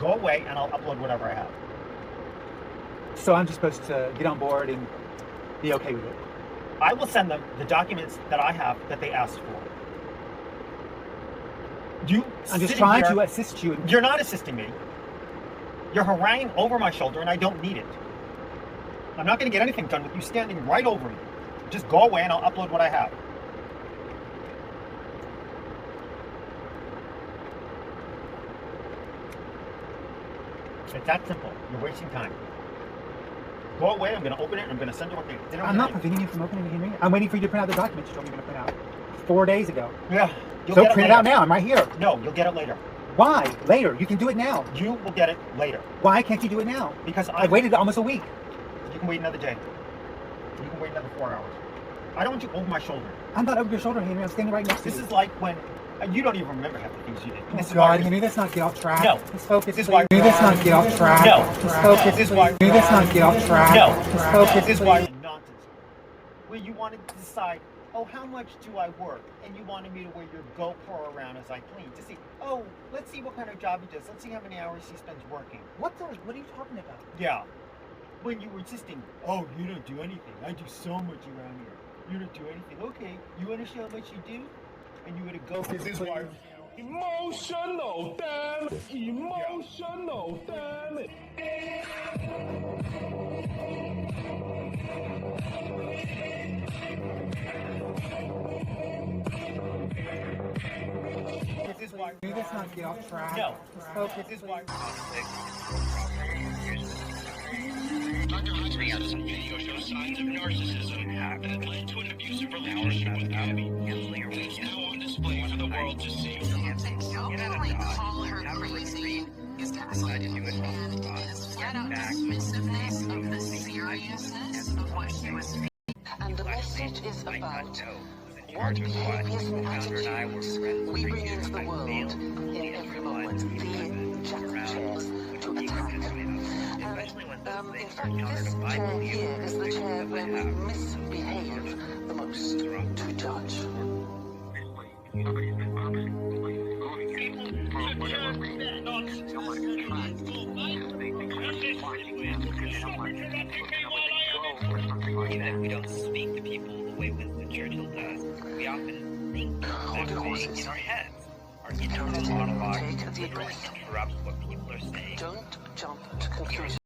go away and I'll upload whatever I have. So I'm just supposed to get on board and be okay with it? I will send them the documents that I have that they asked for. I'm just trying to assist you. You're not assisting me. You're haranguing over my shoulder and I don't need it. I'm not going to get anything done with you standing right over me. Just go away and I'll upload what I have. It's that simple. You're wasting time. Go away, I'm going to open it, and I'm going to send you what they did. I'm not preventing you from opening it, Henry. I'm waiting for you to print out the documents you told me you're going to print out 4 days ago. Yeah. So print it out now. I'm right here. No, you'll get it later. Why? Later. You can do it now. You will get it later. Why can't you do it now? Because I waited almost a week. You can wait another day. You can wait another 4 hours. I don't want you over my shoulder. I'm not over your shoulder, Henry. I'm standing right next to you. This is like when... you don't even remember half the things you did. Oh God, Henry, let's not get off track. No. Let's focus. This is why... Henry, let's not get off track. No. Let's focus. This is why... Henry, let's not get off track. No. Let's focus. This is why... Nonsense. Where you wanted to decide, oh, how much do I work? And you wanted me to wear your GoPro around as I clean. To see, oh, let's see what kind of job he does. Let's see how many hours he spends working. What are you talking about? Yeah. When you were insisting, oh, you don't do anything. I do so much around here. You don't do anything. Okay, you want to show how much you do? And you would have go. This is why... Emotional, damn it. Emotional, damn it. This is why... Let's not get off track. No. Let's focus. This is why... Dr. Hunter's video shows signs of narcissism that led to an abusive relationship with Abby. It's now on display for the world to see. Don't call her crazy is gaslighting, and it is flat out dismissiveness of the seriousness of what she was feeling. And the message is about what behaviors and attitudes we bring into the world in every moment. The jack of chairs to attack. In fact, this chair here is the chair where we misbehave the most to judge. Even if we don't speak to people the way Winston Churchill does, we often think things in our heads. Our internal monologue interrupts what people are saying. Don't jump to conclusions.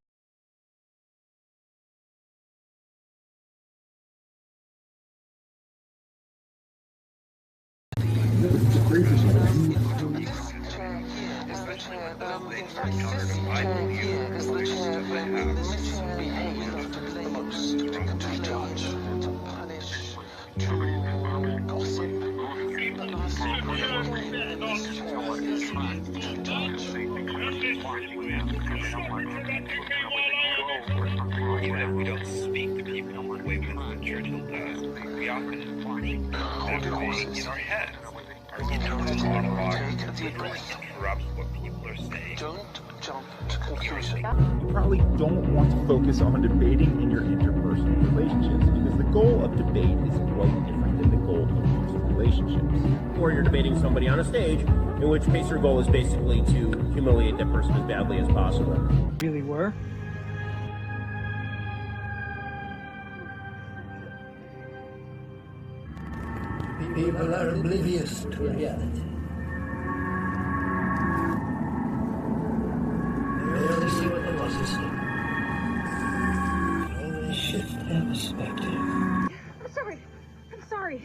Even if we don't speak to people the way Winston Churchill does, we often think things in our heads. Our internal monologue interrupts what people are saying. Don't jump to conclusions. You probably don't want to focus on debating in your interpersonal relationships because the goal of debate is quite different than the goal of personal relationships. Or you're debating somebody on a stage, in which case your goal is basically to humiliate that person as badly as possible. Really were? People are oblivious to reality. They only see what the bosses see. Only shift their perspective. I'm sorry.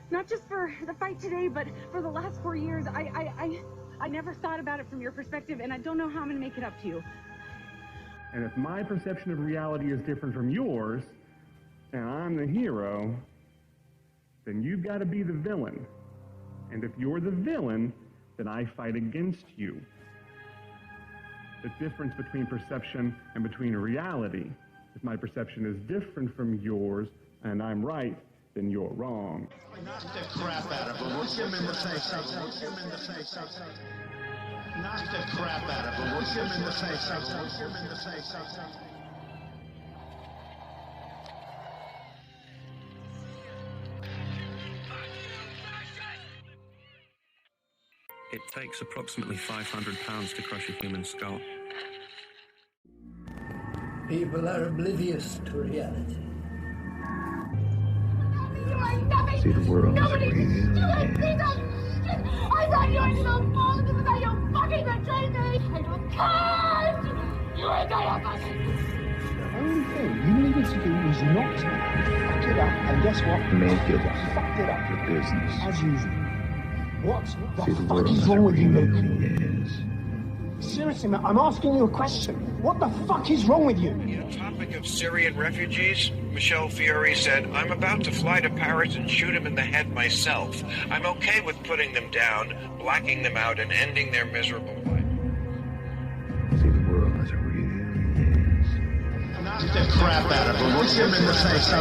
Not just for the fight today, but for the last 4 years. I never thought about it from your perspective, and I don't know how I'm going to make it up to you. And if my perception of reality is different from yours, and I'm the hero, then you've got to be the villain. And if you're the villain, then I fight against you. The difference between perception and between reality, if my perception is different from yours and I'm right, then you're wrong. Knock the crap out of him. Look him in the face. Look him in the face. Knock the crap out of him. Look him in the face. Look him in the face. It takes approximately £500 to crush a human skull. People are oblivious to reality. See the world as it really is. I thought you were so positive because you fucking betrayed me! And you can't! You ain't gonna fucking... The only thing you needed to do was not fuck it up, and guess what? Make it fucked it up. your business. As usual. What See the the fuck world is as it wrong with you, Luke? really is. Seriously, man, I'm asking you a question. What the fuck is wrong with you? On the topic of Syrian refugees, Michel Fiori said, I'm about to fly to Paris and shoot him in the head myself. I'm okay with putting them down, blacking them out, and ending their miserable life. See the world as it really is. Knock the crap out of him. Look him in the face.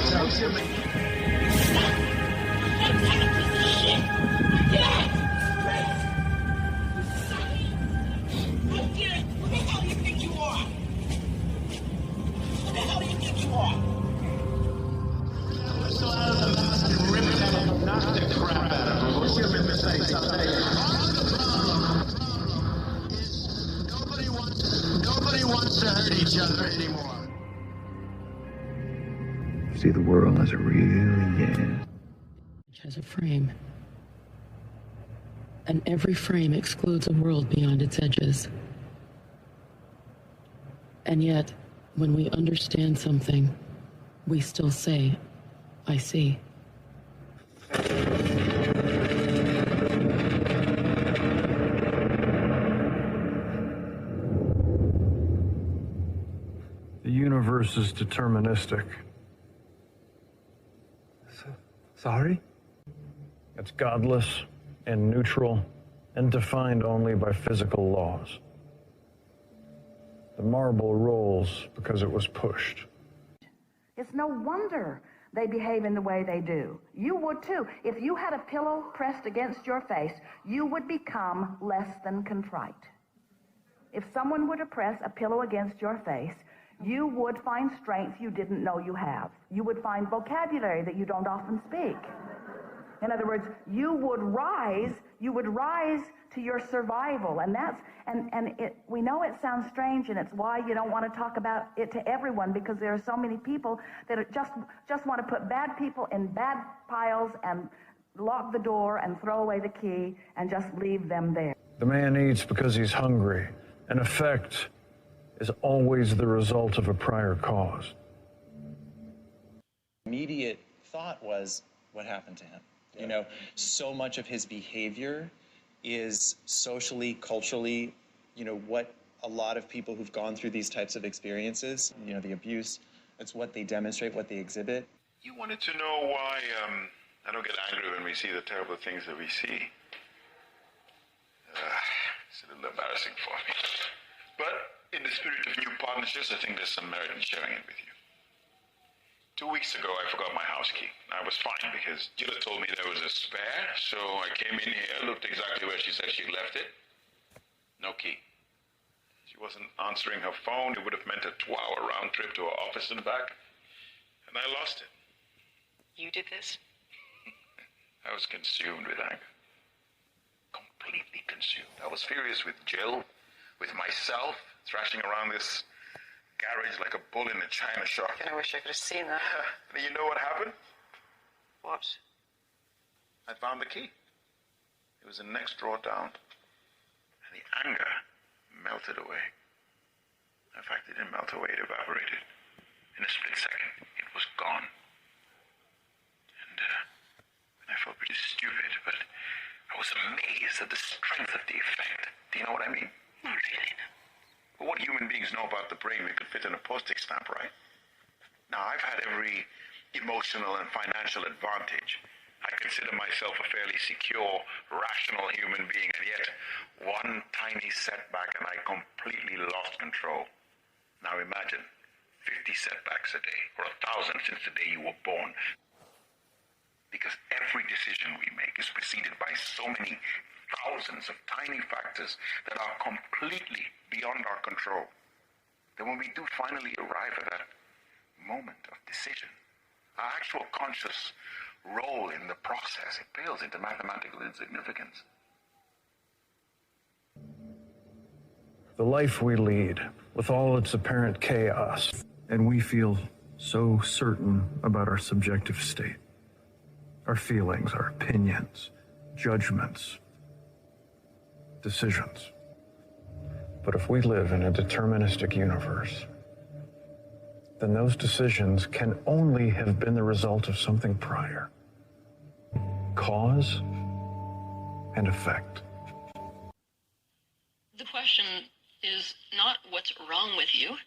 Nobody wants to hurt each other anymore. See the world as it really is. Has a frame, and every frame excludes a world beyond its edges. And yet, when we understand something, we still say, I see. The universe is deterministic. Sorry? It's godless and neutral and defined only by physical laws. The marble rolls because it was pushed. It's no wonder they behave in the way they do. You would too. If you had a pillow pressed against your face, you would become less than contrite. If someone were to press a pillow against your face, you would find strength you didn't know you have. You would find vocabulary that you don't often speak. In other words, you would rise to your survival. And that's, we know it sounds strange, and it's why you don't want to talk about it to everyone, because there are so many people that are just want to put bad people in bad piles and lock the door and throw away the key and just leave them there. The man eats because he's hungry. An effect is always the result of a prior cause. Immediate thought was, what happened to him? Yeah. You know, so much of his behavior is socially, culturally, you know, what a lot of people who've gone through these types of experiences, you know, the abuse, it's what they demonstrate, what they exhibit. You wanted to know why I don't get angry when we see the terrible things that we see. It's a little embarrassing for me. But in the spirit of new partnerships, I think there's some merit in sharing it with you. 2 weeks ago, I forgot my house key. I was fine because Jilla told me there was a spare, so I came in here, looked exactly where she said she left it. No key. She wasn't answering her phone. It would have meant a 2-hour round trip to her office and back, and I lost it. You did this? I was consumed with anger. Completely consumed. I was furious with Jill, with myself, thrashing around this garage like a bull in a china shop. I wish I could have seen that. And you know what happened? What? I found the key. It was in the next drawer down. And the anger melted away. In fact, it didn't melt away, it evaporated. In a split second, it was gone. And I felt pretty stupid, but I was amazed at the strength of the effect. Do you know what I mean? Not really, no. Well, what human beings know about the brain, we could fit in a postage stamp, right? Now, I've had every emotional and financial advantage. I consider myself a fairly secure, rational human being, and yet one tiny setback and I completely lost control. Now imagine 50 setbacks a day, or 1,000 since the day you were born. Because every decision we make is preceded by so many thousands of tiny factors that are completely beyond our control. Then when we do finally arrive at that moment of decision, our actual conscious role in the process, it pales into mathematical insignificance. The life we lead, with all its apparent chaos, And we feel so certain about our subjective state, our feelings, our opinions, judgments, decisions. But if we live in a deterministic universe, then those decisions can only have been the result of something prior. Cause and effect. The question is not what's wrong with you.